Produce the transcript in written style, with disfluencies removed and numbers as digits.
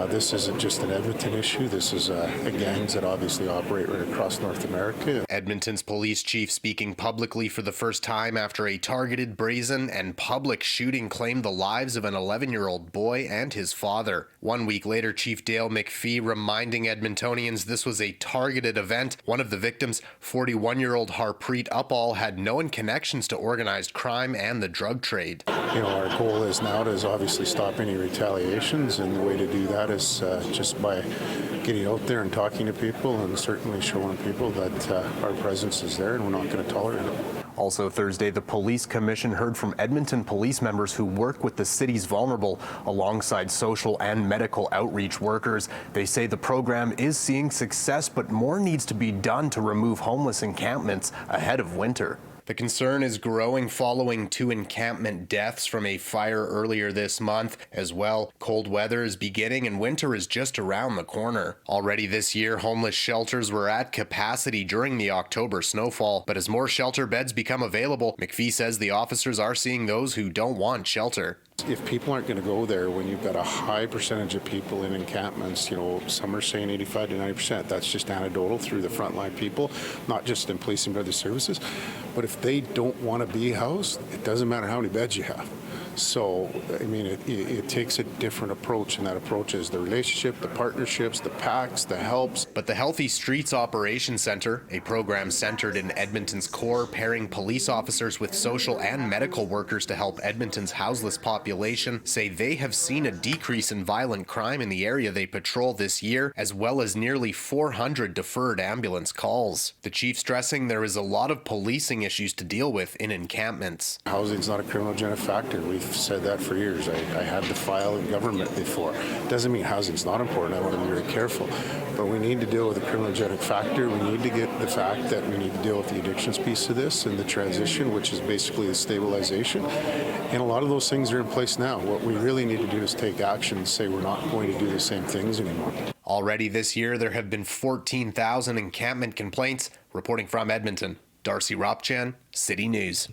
This isn't just an Edmonton issue. This is gangs that obviously operate right across North America. Edmonton's police chief speaking publicly for the first time after a targeted, brazen, and public shooting claimed the lives of an 11-year-old boy and his father. 1 week later, Chief Dale McFee reminding Edmontonians this was a targeted event. One of the victims, 41-year-old Harpreet Uppal, had no connections to organized crime and the drug trade. Our goal is now to obviously stop any retaliations, and the way to do that is just by getting out there and talking to people and certainly showing people that our presence is there and we're not going to tolerate it. Also Thursday, the Police Commission heard from Edmonton police members who work with the city's vulnerable alongside social and medical outreach workers. They say the program is seeing success, but more needs to be done to remove homeless encampments ahead of winter. The concern is growing following 2 encampment deaths from a fire earlier this month. As well, cold weather is beginning and winter is just around the corner. Already this year, homeless shelters were at capacity during the October snowfall, but as more shelter beds become available, McFee says the officers are seeing those who don't want shelter. If people aren't going to go there when you've got a high percentage of people in encampments, some are saying 85 to 90%. That's just anecdotal through the frontline people, not just in policing but other services. But if they don't want to be housed, it doesn't matter how many beds you have. So, it takes a different approach, and that approach is the relationship, the partnerships, the packs, the helps. But the Healthy Streets Operations Center, a program centered in Edmonton's core, pairing police officers with social and medical workers to help Edmonton's houseless population, say they have seen a decrease in violent crime in the area they patrol this year, as well as nearly 400 deferred ambulance calls. The chief stressing there is a lot of policing issues to deal with in encampments. Housing's not a criminogenic factor. We've said that for years. I had to file in government before. Doesn't mean housing's not important. I want to be very careful. But we need to deal with the criminogenic factor. We need to get the fact that we need to deal with the addictions piece of this and the transition, which is basically the stabilization. And a lot of those things are in place now. What we really need to do is take action and say we're not going to do the same things anymore. Already this year, there have been 14,000 encampment complaints. Reporting from Edmonton, Darcy Ropchan, City News.